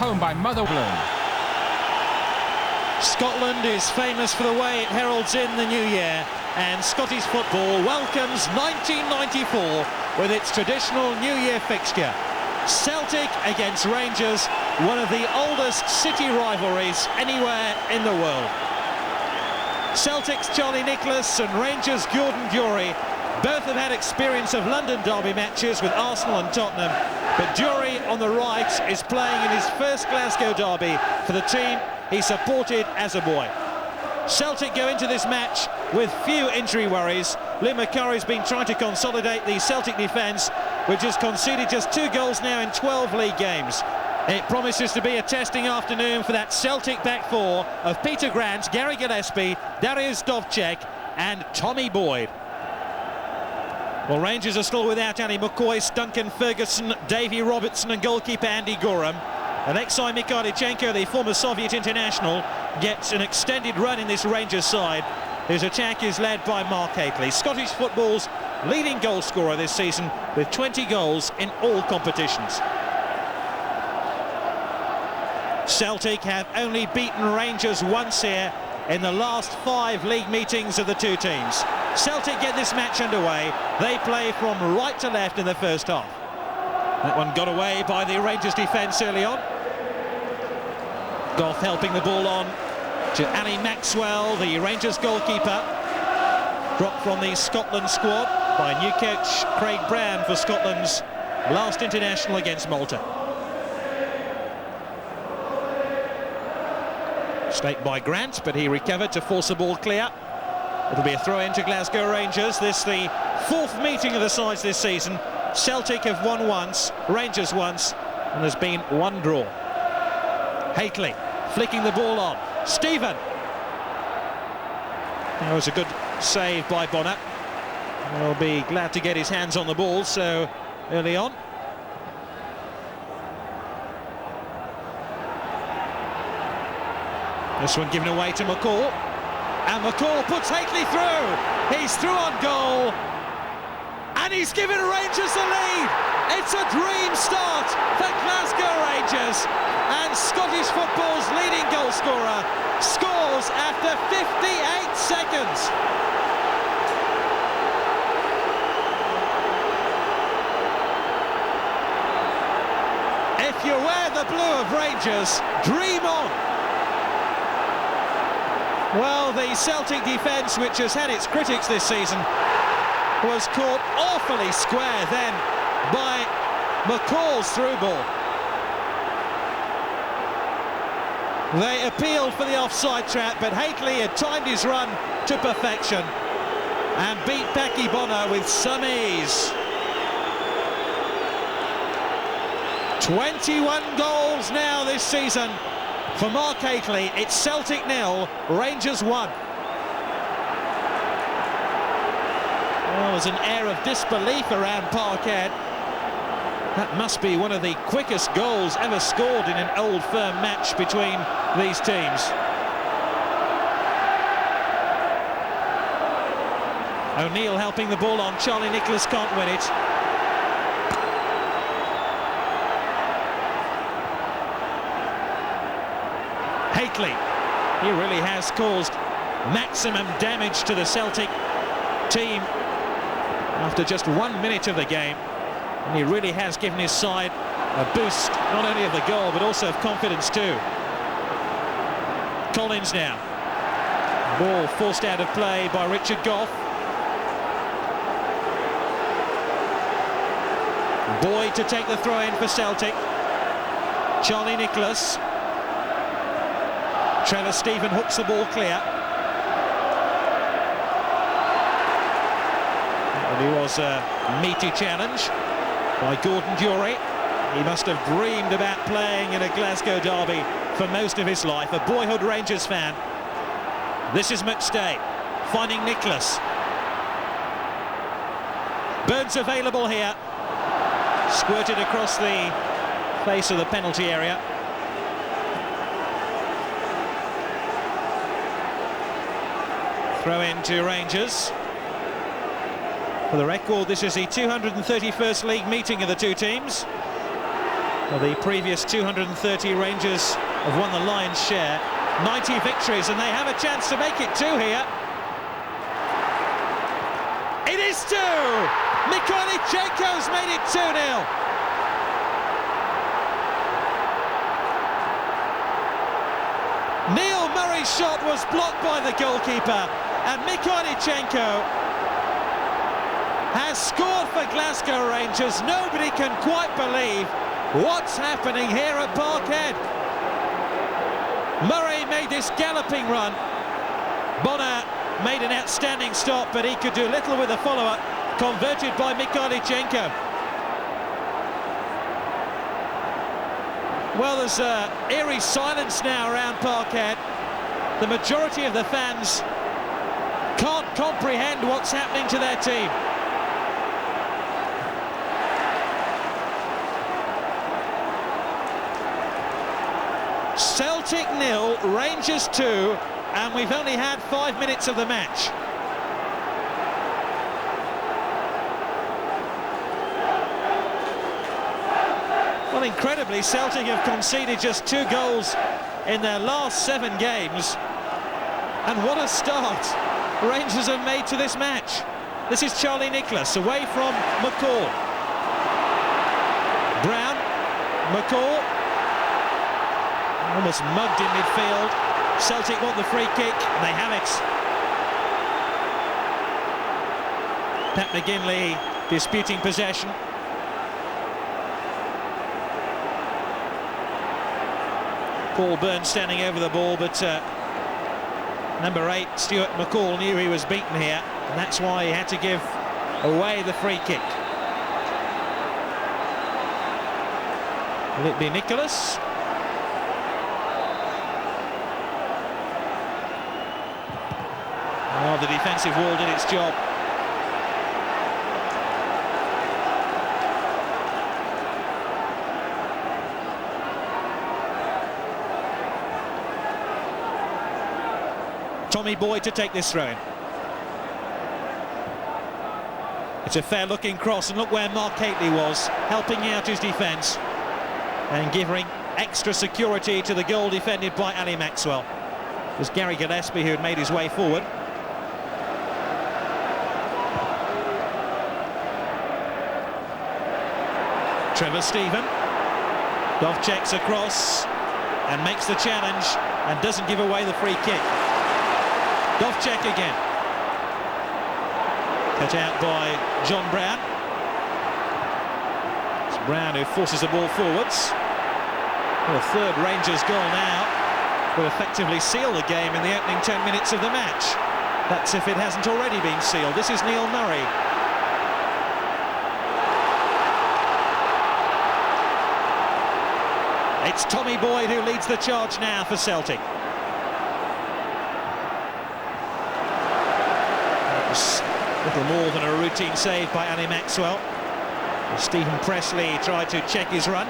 home by Motherwell. Scotland is famous for the way it heralds in the new year, and Scottish football welcomes 1994 with its traditional New Year fixture. Celtic against Rangers, one of the oldest city rivalries anywhere in the world. Celtic's Charlie Nicholas and Rangers' Gordon Durie both have had experience of London derby matches with Arsenal and Tottenham, but Durie on the right is playing in his first Glasgow derby for the team he supported as a boy. Celtic go into this match with few injury worries. Liam McCurry's been trying to consolidate the Celtic defence, which has conceded just 2 goals now in 12 league games. It promises to be a testing afternoon for that Celtic back four of Peter Grant, Gary Gillespie, Dariusz Dovcek and Tommy Boyd. Well, Rangers are still without Andy McCoy, Duncan Ferguson, Davy Robertson and goalkeeper Andy Gorham. Alexei Mikhailchenko, the former Soviet international, gets an extended run in this Rangers side, whose attack is led by Mark Hateley, Scottish football's leading goal scorer this season with 20 goals in all competitions. Celtic have only beaten Rangers once here in the last 5 league meetings of the two teams. Celtic get this match underway. They play from right to left in the first half. That one got away by the Rangers defence early on. Goff helping the ball on to Ali Maxwell, the Rangers goalkeeper. Dropped from the Scotland squad by new coach Craig Brown for Scotland's last international against Malta. Staked by Grant, but he recovered to force the ball clear. It'll be a throw in to Glasgow Rangers. This the 4th meeting of the sides this season. Celtic have won once, Rangers once, and there's been 1 draw. Hateley flicking the ball on. Stephen. That was a good save by Bonner. He'll be glad to get his hands on the ball so early on. This one given away to McCall. And McCall puts Hateley through. He's through on goal. And he's given Rangers the lead. It's a dream start for Glasgow Rangers. And Scottish football's leading goal scorer scores after 58 seconds. If you wear the blue of Rangers, dream on. Well, the Celtic defence, which has had its critics this season, was caught awfully square then by McCall's through ball. They appealed for the offside trap, but Hateley had timed his run to perfection and beat Paki Bonner with some ease. 21 goals now this season for Mark Hateley. It's Celtic 0, Rangers 1. Well, there's an air of disbelief around Parkhead. That must be one of the quickest goals ever scored in an Old Firm match between these teams. O'Neill helping the ball on. Charlie Nicholas can't win it. Hateley, he really has caused maximum damage to the Celtic team after just 1 minute of the game, and he really has given his side a boost, not only of the goal but also of confidence too. Collins now, ball forced out of play by Richard Goff. Boyd to take the throw in for Celtic. Charlie Nicholas. Trevor Stephen hooks the ball clear. And it was a meaty challenge by Gordon Durie. He must have dreamed about playing in a Glasgow derby for most of his life, a boyhood Rangers fan. This is McStay finding Nicholas. Burns available here. Squirted across the face of the penalty area. Throw in to Rangers. For the record, this is the 231st league meeting of the two teams. Well, the previous 230 Rangers have won the lion's share, 90 victories, and they have a chance to make it 2 here. It is 2! Mikhailichenko's made it 2-0. Neil Murray's shot was blocked by the goalkeeper, and Mikhailichenko has scored for Glasgow Rangers. Nobody can quite believe what's happening here at Parkhead. Murray made this galloping run. Bonner made an outstanding stop, but he could do little with the follow-up, converted by Mikhailichenko. Well, there's eerie silence now around Parkhead. The majority of the fans can't comprehend what's happening to their team. Celtic 0, Rangers 2, and we've only had 5 minutes of the match. Well, incredibly, Celtic have conceded just 2 goals in their last 7 games. And what a start Rangers have made to this match. This is Charlie Nicholas away from McCall. Brown, McCall, almost mugged in midfield. Celtic want the free kick, and they have it. Pat McGinley disputing possession. Paul Byrne standing over the ball, but number 8, Stuart McCall, knew he was beaten here, and that's why he had to give away the free kick. Will it be Nicholas? Oh, the defensive wall did its job. Tommy Boyd to take this throw in. It's a fair-looking cross, and look where Mark Hateley was, helping out his defence and giving extra security to the goal defended by Ali Maxwell. It was Gary Gillespie who had made his way forward. Trevor Stephen. Dovcek's across and makes the challenge and doesn't give away the free kick. Dovcek again. Cut out by John Brown. It's Brown who forces the ball forwards. Well, a third Rangers goal now will effectively seal the game in the opening 10 minutes of the match. That's if it hasn't already been sealed. This is Neil Murray. It's Tommy Boyd who leads the charge now for Celtic. That was little more than a routine save by Ali Maxwell. Stephen Pressley tried to check his run.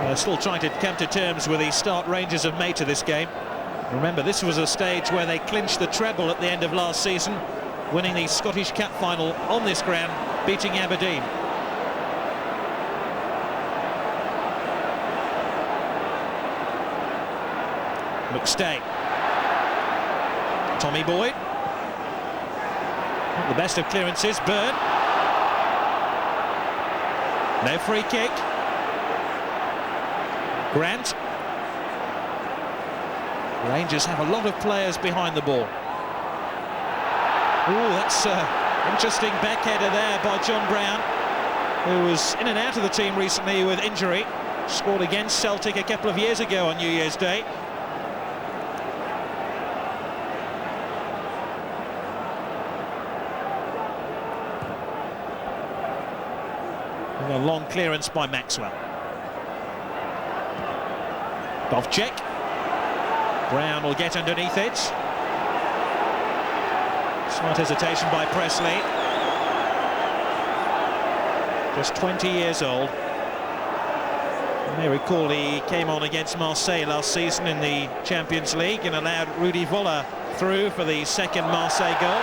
They're still trying to come to terms with the start Rangers have made to this game. Remember, this was a stage where they clinched the treble at the end of last season, winning the Scottish Cup final on this ground, beating Aberdeen. McStay. Tommy Boyd. Not the best of clearances. Byrne. No free kick. Grant. Rangers have a lot of players behind the ball. Oh, that's interesting backheader there by John Brown, who was in and out of the team recently with injury. Scored against Celtic a couple of years ago on New Year's Day. And a long clearance by Maxwell. Dovcek. Brown will get underneath it. Smart hesitation by Pressley. Just 20 years old. You may recall he came on against Marseille last season in the Champions League and allowed Rudi Voller through for the second Marseille goal.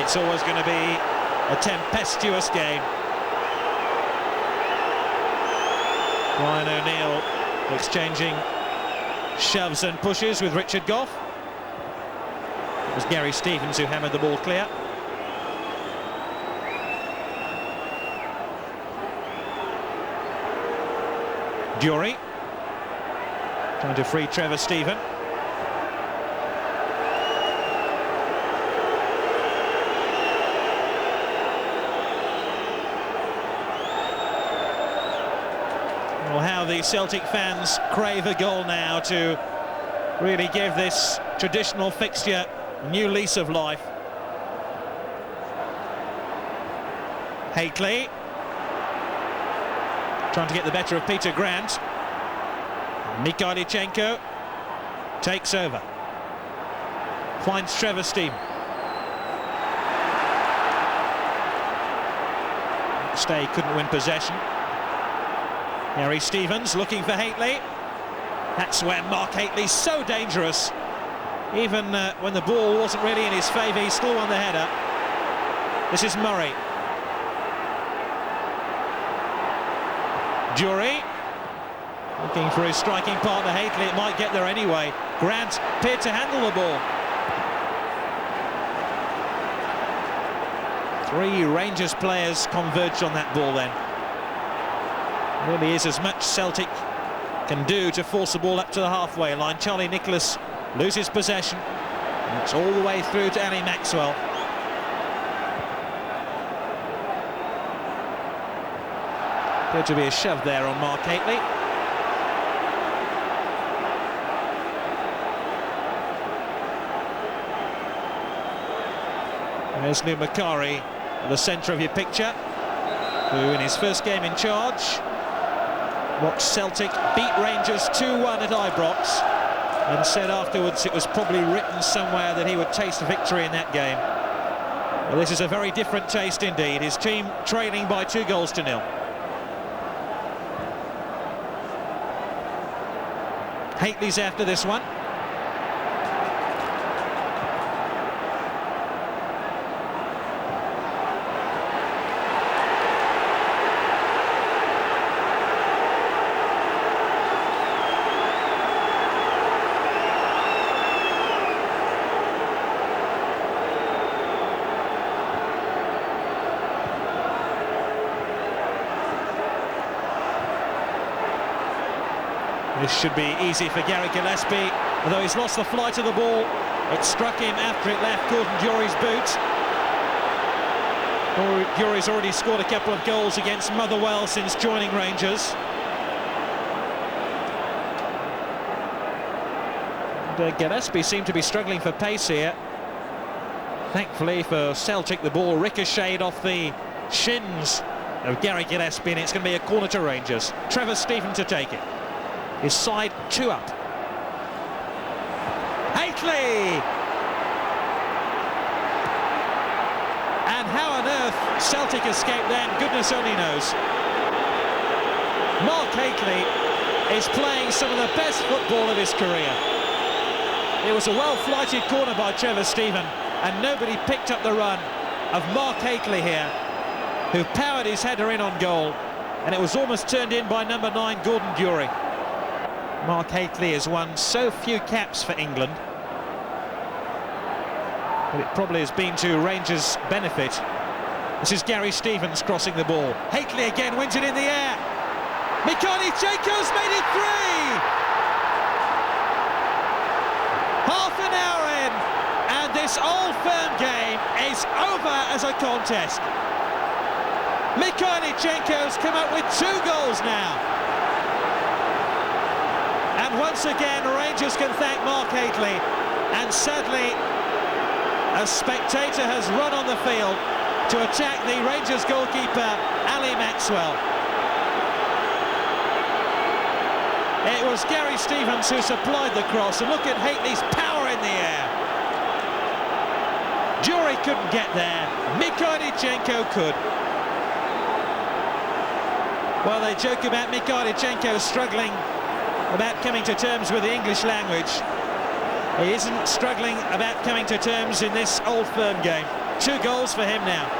It's always going to be a tempestuous game. Ryan O'Neill exchanging shoves and pushes with Richard Gough. It was Gary Stevens who hammered the ball clear. Dury trying to free Trevor Steven. Well, how the Celtic fans crave a goal now to really give this traditional fixture a new lease of life. Haitley trying to get the better of Peter Grant. Mikhailchenko takes over. Finds Trevor Steven. Stay couldn't win possession. Gary Stevens looking for Haitley. That's when Mark Haitley's so dangerous. Even when the ball wasn't really in his favour, he still won the header. This is Murray. Dury looking for his striking partner Haitley. It might get there anyway. Grant appeared to handle the ball. Three Rangers players converged on that ball then. Really is as much Celtic can do to force the ball up to the halfway line. Charlie Nicholas loses possession. And it's all the way through to Ali Maxwell. Appeared to be a shove there on Mark Haitley. There's Lou Macari at the centre of your picture, who in his first game in charge watched Celtic beat Rangers 2-1 at Ibrox and said afterwards it was probably written somewhere that he would taste victory in that game. Well, this is a very different taste indeed. His team trailing by 2-0. Haitley's after this one. This should be easy for Gary Gillespie, although he's lost the flight of the ball. It struck him after it left Gordon Dury's boot. Dury's already scored a couple of goals against Motherwell since joining Rangers. And, Gillespie seemed to be struggling for pace here. Thankfully for Celtic, the ball ricocheted off the shins of Gary Gillespie, and it's going to be a corner to Rangers. Trevor Steven to take it. His side 2 up. Haitley! And how on earth Celtic escaped then, goodness only knows. Mark Haitley is playing some of the best football of his career. It was a well-flighted corner by Trevor Steven, and nobody picked up the run of Mark Haitley here, who powered his header in on goal, and it was almost turned in by number 9, Gordon Dury. Mark Haitley has won so few caps for England, but it probably has been to Rangers' benefit. This is Gary Stevens crossing the ball. Haitley again wins it in the air. Mikhailchenko's made it 3! Half an hour in, and this old firm game is over as a contest. Mikhailchenko's come up with 2 goals now. And once again, Rangers can thank Mark Haitley. And sadly, a spectator has run on the field to attack the Rangers goalkeeper, Ali Maxwell. It was Gary Stevens who supplied the cross, and look at Haitley's power in the air. Dury couldn't get there, Mikhailchenko could. Well, they joke about Mikhailchenko struggling about coming to terms with the English language. He isn't struggling about coming to terms in this Old Firm game. 2 goals for him now.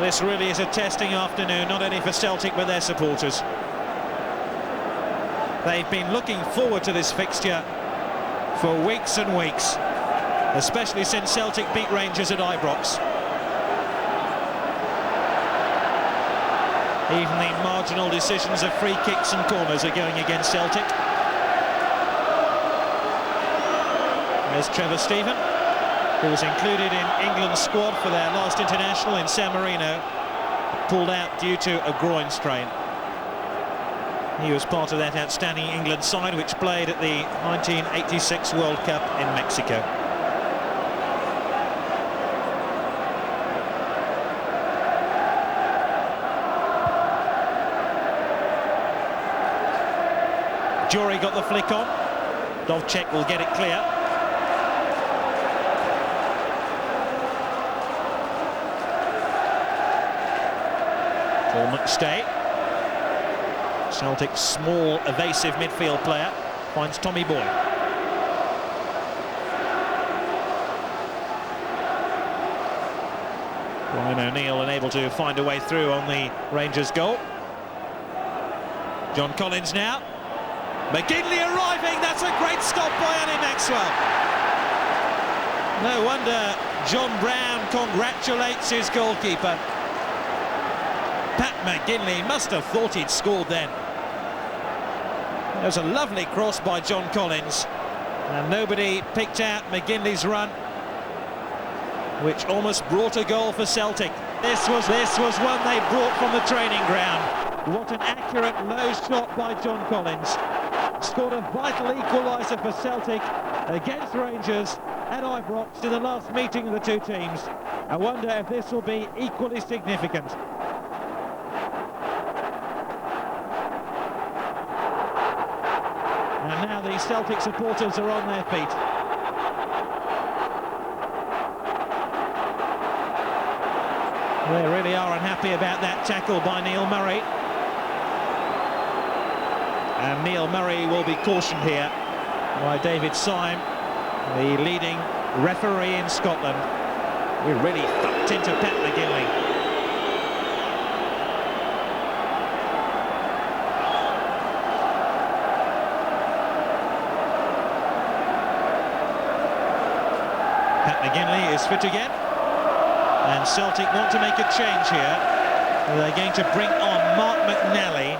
This really is a testing afternoon, not only for Celtic but their supporters. They've been looking forward to this fixture for weeks and weeks, especially since Celtic beat Rangers at Ibrox. Even the marginal decisions of free kicks and corners are going against Celtic. There's Trevor Stephen, who was included in England's squad for their last international in San Marino, pulled out due to a groin strain. He was part of that outstanding England side which played at the 1986 World Cup in Mexico. Jury got the flick on. Dovcek will get it clear. Paul McStay, Celtic's small, evasive midfield player, finds Tommy Boy. Brian O'Neill unable to find a way through on the Rangers goal. John Collins now. McGinley arriving, that's a great stop by Annie Maxwell. No wonder John Brown congratulates his goalkeeper. Pat McGinley must have thought he'd scored then. There was a lovely cross by John Collins, and nobody picked out McGinley's run, which almost brought a goal for Celtic. This was one they brought from the training ground. What an accurate low shot by John Collins. Scored a vital equaliser for Celtic against Rangers at Ibrox in the last meeting of the two teams. I wonder if this will be equally significant. And now the Celtic supporters are on their feet. They really are unhappy about that tackle by Neil Murray. And Neil Murray will be cautioned here by David Syme, the leading referee in Scotland. We really thumped into Pat McGinley. Pat McGinley is fit again, and Celtic want to make a change here. They're going to bring on Mark McNally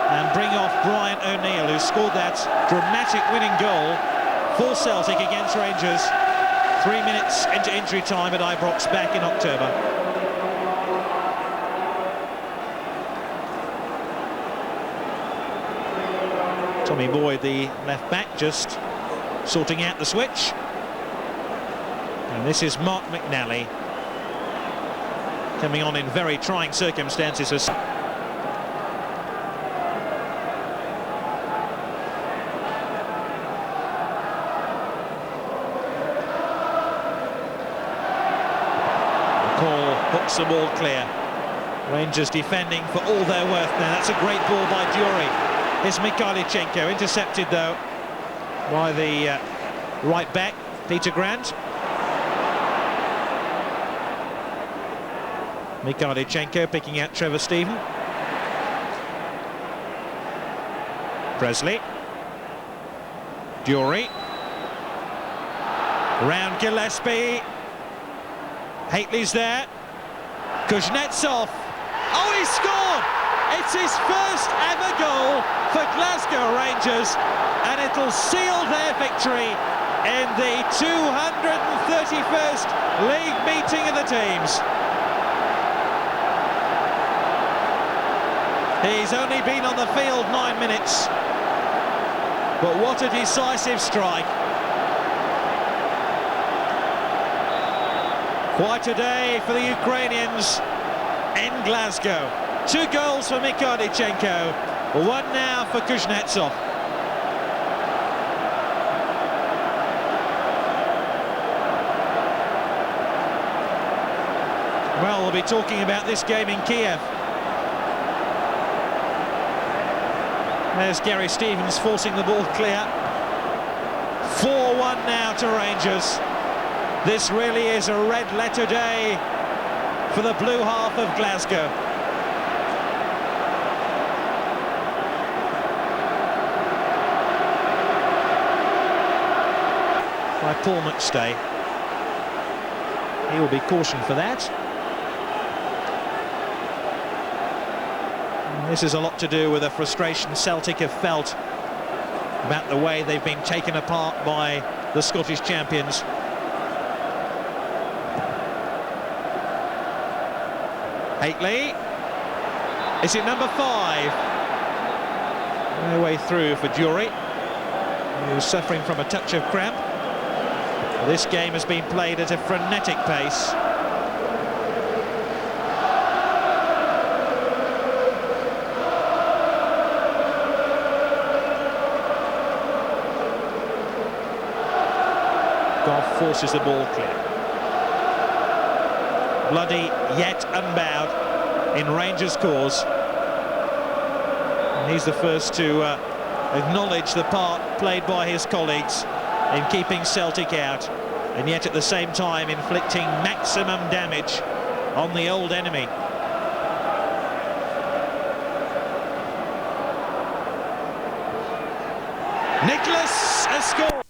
and bring off Brian O'Neill, who scored that dramatic winning goal for Celtic against Rangers 3 minutes into injury time at Ibrox back in October. Tommy Boyd, the left back, just sorting out the switch. And this is Mark McNally, coming on in very trying circumstances. Hooks the ball clear. Rangers defending for all their worth now. That's a great ball by Dury. Here's Mikhailichenko, intercepted though by the right back, Peter Grant. Mikhailichenko picking out Trevor Stephen. Presley. Dury. Round Gillespie. Haitley's there. Kuznetsov. Oh, he scored! It's his first ever goal for Glasgow Rangers, and it'll seal their victory in the 231st league meeting of the teams. He's only been on the field 9 minutes, but what a decisive strike. Quite a day for the Ukrainians in Glasgow. 2 goals for Mikhailichenko, 1 now for Kuznetsov. Well, be talking about this game in Kiev. There's Gary Stevens forcing the ball clear. 4-1 now to Rangers. This really is a red-letter day for the blue half of Glasgow. By Paul McStay. He will be cautioned for that. And this is a lot to do with the frustration Celtic have felt about the way they've been taken apart by the Scottish champions. Haitley. Is it number 5? No way through for Jury, who's suffering from a touch of cramp. This game has been played at a frenetic pace. Goff forces the ball clear. Bloody yet unbowed in Rangers' cause. And he's the first to acknowledge the part played by his colleagues in keeping Celtic out, and yet at the same time inflicting maximum damage on the old enemy. Nicholas has scored!